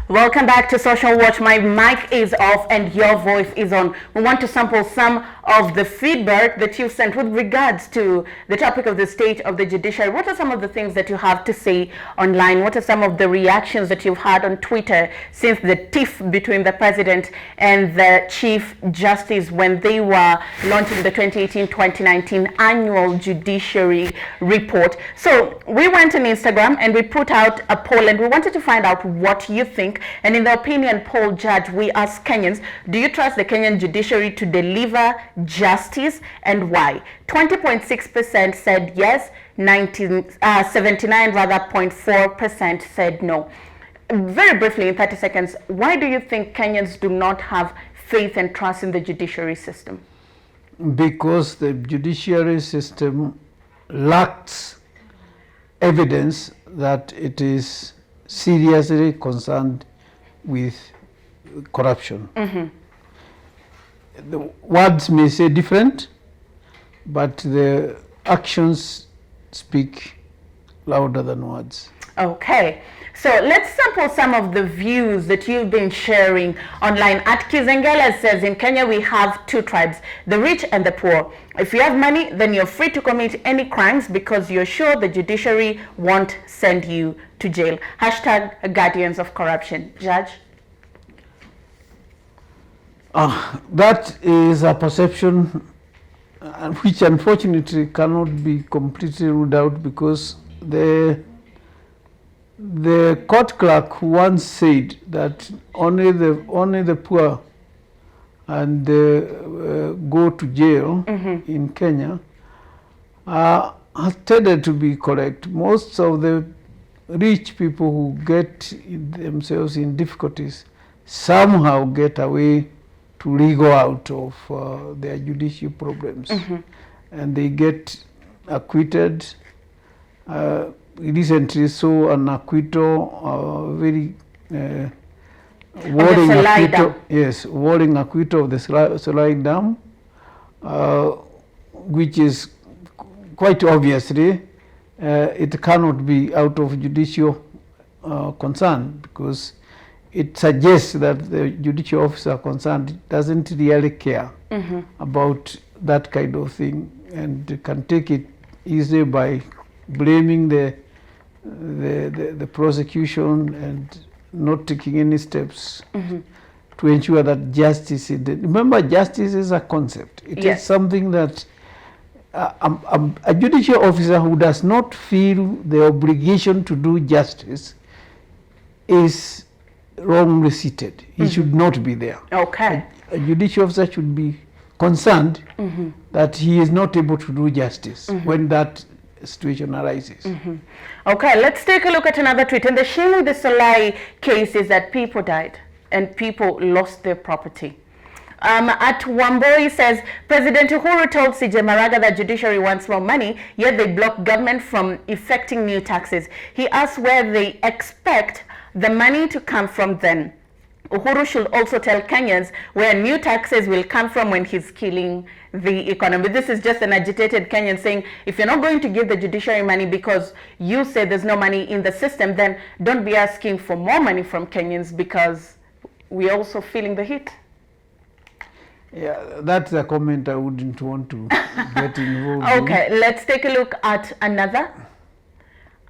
Welcome back to Social Watch. My mic is off and your voice is on. We want to sample some of the feedback that you've sent with regards to the topic of the state of the judiciary. What are some of the things that you have to say online? What are some of the reactions that you've had on Twitter since the tiff between the president and the Chief Justice when they were launching the 2018-2019 annual judiciary report? So we went on Instagram and we put out a poll and we wanted to find out what you think. And in the opinion poll, Judge, we asked Kenyans, do you trust the Kenyan judiciary to deliver justice and why? 20.6% said yes, 79.4% said no. Very briefly, in 30 seconds, why do you think Kenyans do not have faith and trust in the judiciary system? Because the judiciary system lacks evidence that it is seriously concerned with corruption. The words may say different, but the actions speak louder than words. Okay, so let's sample some of the views that you've been sharing online. At Kizengela says, in Kenya we have two tribes, the rich and the poor. If you have money, then you're free to commit any crimes because you're sure the judiciary won't send you to jail. Hashtag guardians of corruption. Judge? That is a perception which unfortunately cannot be completely ruled out, because the court clerk once said that only the poor and go to jail in Kenya has tended to be correct. Most of the rich people who get themselves in difficulties somehow get away to wriggle out of their judicial problems, and they get acquitted. Recently saw an acquittal, very worrying acquittal, worrying acquittal of the Solai Dam, which is quite obviously it cannot be out of judicial concern, because it suggests that the judicial officer concerned doesn't really care about that kind of thing, and can take it easily by blaming the prosecution and not taking any steps to ensure that justice is. Remember, justice is a concept. It is something that a judicial officer who does not feel the obligation to do justice is wrongly seated. He should not be there. Okay. A judicial officer should be concerned that he is not able to do justice when that situation arises. Okay, let's take a look at another tweet. And the shame with the Solai case is that people died and people lost their property. At Wamboi says, President Uhuru told CJ Maraga that judiciary wants more money, yet they block government from effecting new taxes. He asked where they expect the money to come from then. Uhuru should also tell Kenyans where new taxes will come from when he's killing the economy. This is just an agitated Kenyan saying, if you're not going to give the judiciary money because you say there's no money in the system, then don't be asking for more money from Kenyans, because we're also feeling the heat. Yeah, that's a comment I wouldn't want to get involved in. Okay, let's take a look at another.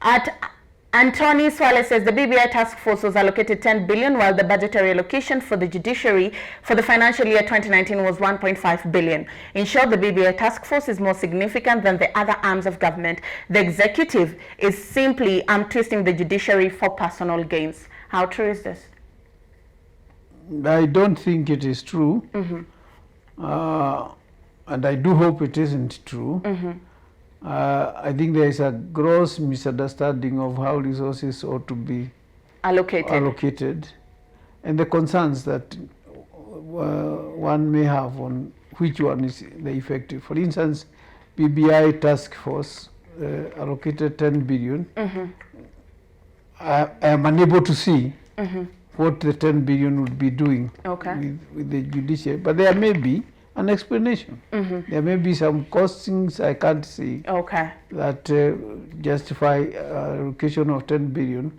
At Anthony Swale says the BBI task force was allocated 10 billion, while the budgetary allocation for the judiciary for the financial year 2019 was 1.5 billion. In short, the BBI task force is more significant than the other arms of government. The executive is simply twisting the judiciary for personal gains. How true is this? I don't think it is true. And I do hope it isn't true. I think there is a gross misunderstanding of how resources ought to be allocated, and the concerns that one may have on which one is the effective. For instance, BBI task force allocated 10 billion. I am unable to see what the 10 billion would be doing with the judiciary, but there may be an explanation. There may be some costings I can't see that justify allocation of 10 billion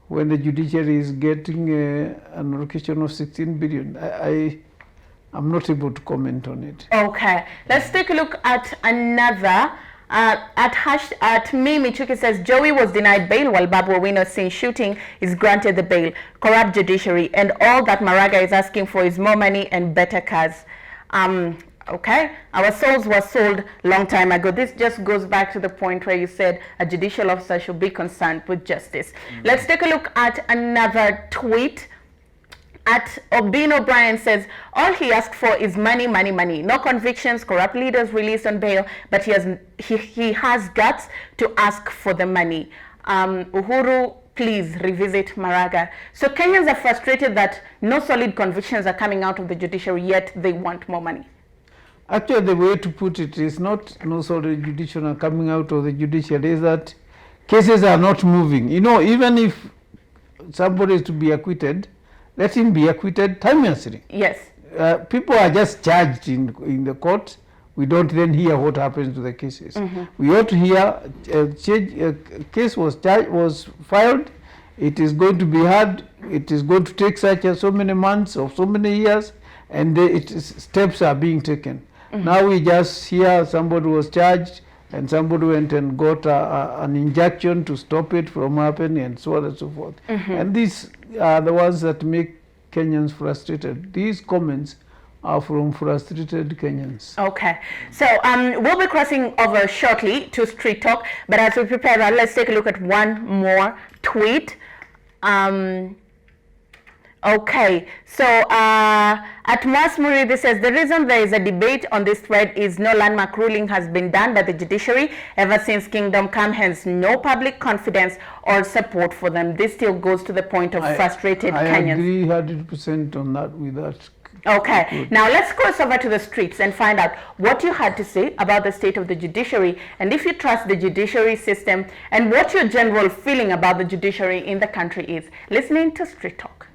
when the judiciary is getting an allocation of 16 billion. I'm not able to comment on it. Okay, let's take a look at another. At Mimi Chuki says Joey was denied bail while Babu Owino since shooting is granted the bail. Corrupt judiciary, and all that Maraga is asking for is more money and better cars. Okay, our souls were sold long time ago. This just goes back to the point where you said a judicial officer should be concerned with justice. Let's take a look at another tweet. At Obin O'Brien says, all he asked for is money, money, money. No convictions, corrupt leaders released on bail, but he has guts to ask for the money. Uhuru, please revisit Maraga. So Kenyans are frustrated that no solid convictions are coming out of the judiciary, yet they want more money. Actually, the way to put it is not no solid judiciary are coming out of the judiciary, is that cases are not moving. You know, even if somebody is to be acquitted, let him be acquitted timelessly. Yes. People are just charged in the court. We don't then hear what happens to the cases. We ought to hear a case was filed. It is going to be heard. It is going to take such and so many months or so many years, and steps are being taken. Now we just hear somebody was charged and somebody went and got an injunction to stop it from happening, and so on and so forth. And these are the ones that make Kenyans frustrated. These comments are from frustrated Kenyans. Okay, so we'll be crossing over shortly to Street Talk, but as we prepare that, let's take a look at one more tweet. Okay, so at Masmuri, this says, the reason there is a debate on this thread is no landmark ruling has been done by the judiciary ever since Kingdom Come, hence no public confidence or support for them. This still goes to the point of frustrated Kenyans. I agree 100% on that with that. Okay, now let's cross over to the streets and find out what you had to say about the state of the judiciary, and if you trust the judiciary system, and what your general feeling about the judiciary in the country is. Listening to Street Talk.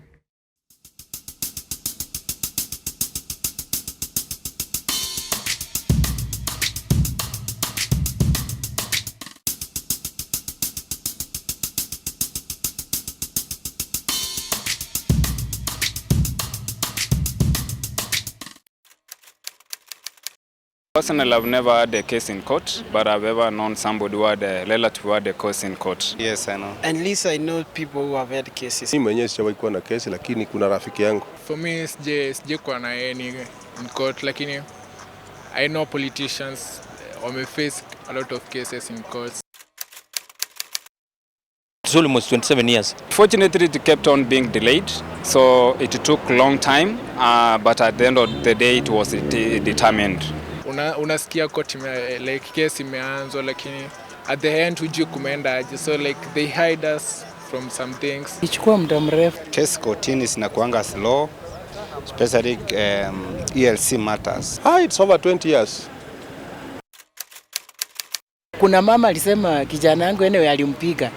Personally, I've never had a case in court, but I've ever known somebody who had a relative who had a case in court. Yes, I know. At least I know people who have had cases. Mimi mwenyewe sijawahi kuwa na kesi, lakini kuna rafiki yangu. For me, sije kuwa na any in court, lakini I know politicians may face a lot of cases in courts. It's almost 27 years. Fortunately, it kept on being delayed, so it took a long time, but at the end of the day, it was determined. Unasikia court like case imeanzwa, lakini at the end hujui kumeenda aje, so like they hide us from some things. Ichukua muda mrefu. Case courtini zinakuanga slow, especially ELC matters. It's over 20 years. Kuna mama alisema kijana yangu enewe alimpiga,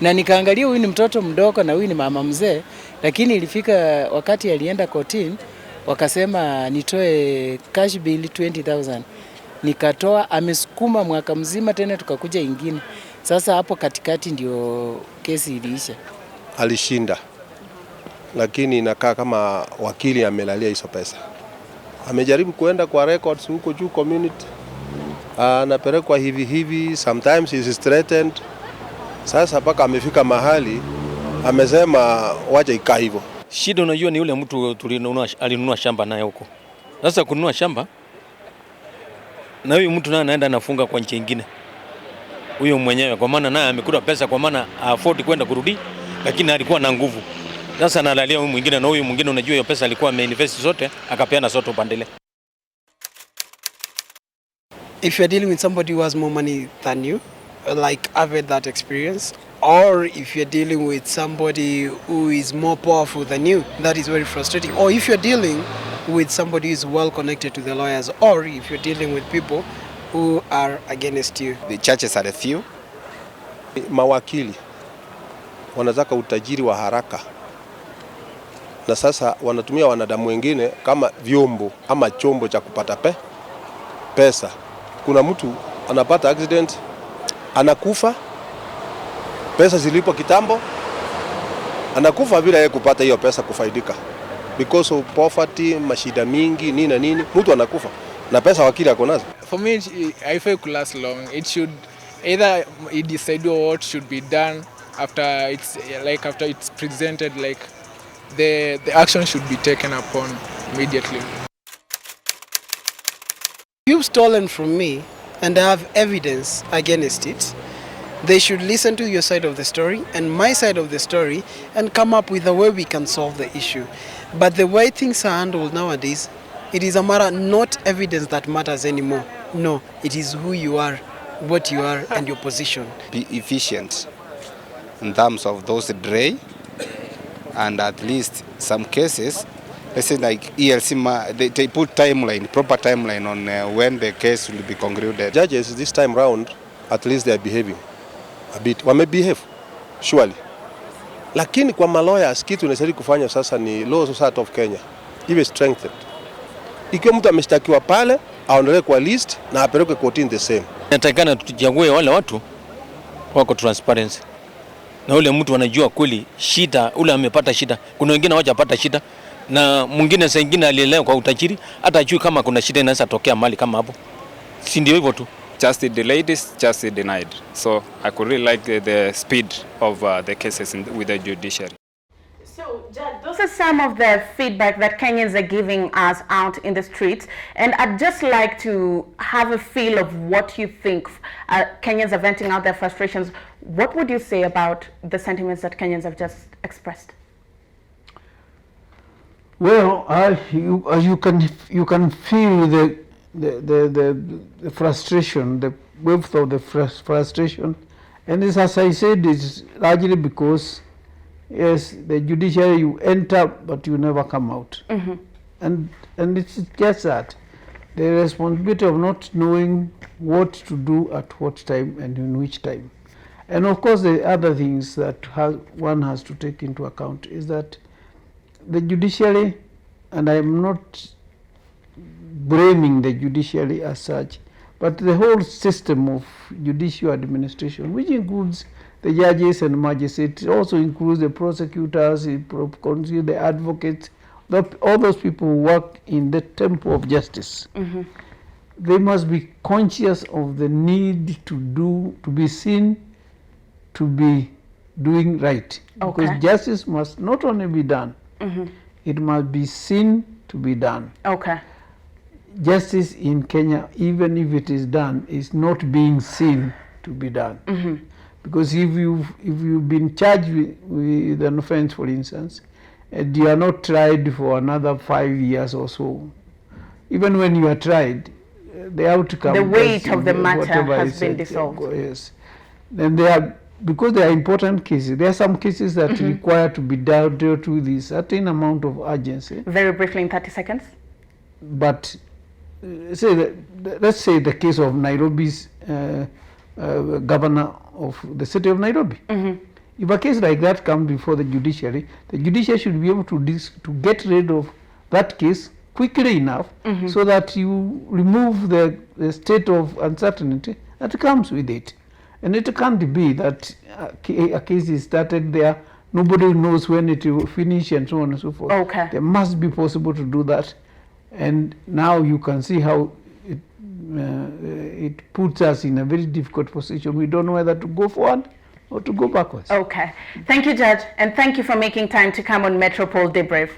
na nikaangalia huyu ni mtoto mdogo na huyu ni mama mzee, lakini ilifika wakati alienda kotini wakasema nitoe cash bill 20,000. Nikatoa, amesukuma mwaka mzima, tena tukakuja ingine. Sasa hapo katikati ndio kesi iliisha. Alishinda, lakini inakaa kama wakili amelalia hizo pesa. Amejaribu kuenda kwa records huko juu community, anapelekwa hivi, sometimes he is threatened. Sasa paka amefika mahali amesema wacha ikaa hivyo. Shida unajua ni yule mtu alinunua shamba naye huko. Sasa kununua shamba na huyu mtu naye anaenda anafunga kwa nchi nyingine. Huyo mwenyewe kwa maana naye amekula pesa, kwa maana afford kwenda kurudi, lakini alikuwa na nguvu. Sasa analalia huyu mwingine, na huyu mwingine unajua hiyo pesa alikuwa ameinvest zote, akapeana zote upandele. If you're dealing with somebody who has more money than you, like I've had that experience, or if you're dealing with somebody who is more powerful than you, that is very frustrating. Or if you're dealing with somebody who is well connected to the lawyers, or if you're dealing with people who are against you. The churches are a few. Mawakili wanataka utajiri wa haraka, na sasa wanatumia wanadamu wengine kama vyombo ama chombo cha kupata pesa. Kuna mtu anapata accident, anakufa, pesa zilipo kitambo, anakufa bila yeye kupata hiyo pesa kufaidika, because of poverty, mashida mingi nini na nini, mtu anakufa na pesa wakili ako nazo. For me, I feel it could last long. It should either it decide what should be done after it's presented, like the action should be taken upon immediately. You've stolen from me and I have evidence against it. They should listen to your side of the story and my side of the story and come up with a way we can solve the issue. But the way things are handled nowadays, it is a matter not evidence that matters anymore. No, it is who you are, what you are, and your position. Be efficient in terms of those dray, and at least some cases, let's say like ELC, they put proper timeline on when the case will be concluded. Judges this time round, at least they are behaving a bit. Wamebehave, surely. Lakini kwa lawyers kitu necessary kufanya sasa ni law society of Kenya iwe strengthened. Ikiwa mtu ameshtakiwa pale, aondolewe kwa list na apelekwe kotini the same. Natakana tuchague wale watu wako transparency. Na ule mtu anajua kweli shida, ule amepata shida. Kuna wengine hawajapata shida na mwingine saa nyingine alielewa kwa utajiri hata ajui kama kuna shida inaweza tokea mali kama hapo. Si ndio hivyo tu. Justice delayed is justice denied. So I could really like the speed of the cases with the judiciary. So, Judge, those are some of the feedback that Kenyans are giving us out in the streets, and I'd just like to have a feel of what you think. Kenyans are venting out their frustrations. What would you say about the sentiments that Kenyans have just expressed? Well, you can feel the frustration, the width of the frustration, and this, as I said, is largely because yes, the judiciary, you enter but you never come out. Mm-hmm. And it's just that the responsibility of not knowing what to do at what time and in which time. And of course the other things that one has to take into account is that the judiciary, and I'm not blaming the judiciary as such, but the whole system of judicial administration, which includes the judges and magistrates, also includes the prosecutors, the advocates, all those people who work in the temple of justice. Mm-hmm. They must be conscious of the need to be seen to be doing right. Okay. Because justice must not only be done, mm-hmm. it must be seen to be done. Okay. Justice in Kenya, even if it is done, is not being seen to be done. Mm-hmm. Because if you've been charged with an offense, for instance, and you are not tried for another 5 years or so, even when you are tried, the outcome, the weight of the matter has been dissolved. Yes, then because they are important cases. There are some cases that mm-hmm. require to be dealt with a certain amount of urgency. Very briefly, in 30 seconds. But let's say the case of Nairobi's governor of the city of Nairobi. Mm-hmm. If a case like that comes before the judiciary should be able to get rid of that case quickly enough, mm-hmm. so that you remove the state of uncertainty that comes with it. And it can't be that a case is started there, nobody knows when it will finish, and so on and so forth. Okay. There must be possible to do that. And now you can see how it puts us in a very difficult position. We don't know whether to go forward or to go backwards. Okay. Thank you, Judge, and thank you for making time to come on Metropole Debrief.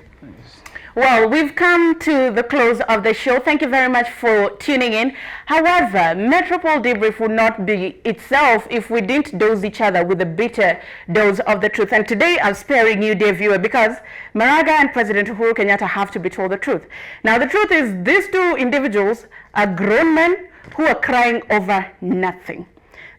Well, we've come to the close of the show. Thank you very much for tuning in. However, Metropole Debrief would not be itself if we didn't dose each other with a bitter dose of the truth. And today I'm sparing you, dear viewer, because Maraga and President Uhuru Kenyatta have to be told the truth. Now, the truth is these two individuals are grown men who are crying over nothing.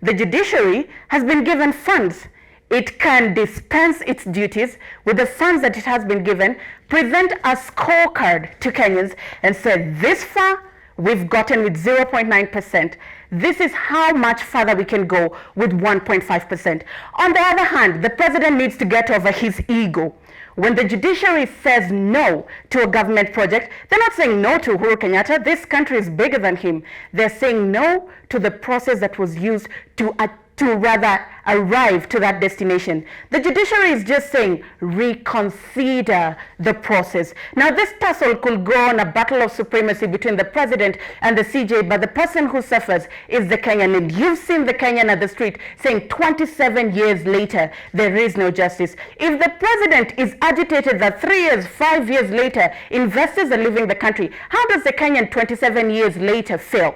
The judiciary has been given funds. It can dispense its duties with the funds that it has been given, present a scorecard to Kenyans and say, this far we've gotten with 0.9%. This is how much further we can go with 1.5%. On the other hand, the president needs to get over his ego. When the judiciary says no to a government project, they're not saying no to Uhuru Kenyatta. This country is bigger than him. They're saying no to the process that was used to to rather arrive to that destination. The judiciary is just saying, reconsider the process. Now, this tussle could go on a battle of supremacy between the president and the CJ, but the person who suffers is the Kenyan. And you've seen the Kenyan at the street saying 27 years later, there is no justice. If the president is agitated that 3 years, 5 years later, investors are leaving the country, how does the Kenyan 27 years later feel?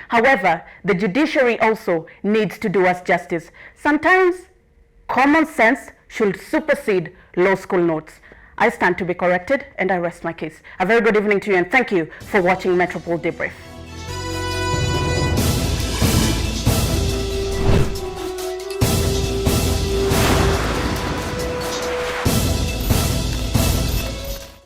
However, the judiciary also needs to do us justice. Sometimes common sense should supersede law school notes. I stand to be corrected and I rest my case. A very good evening to you and thank you for watching Metropole Debrief.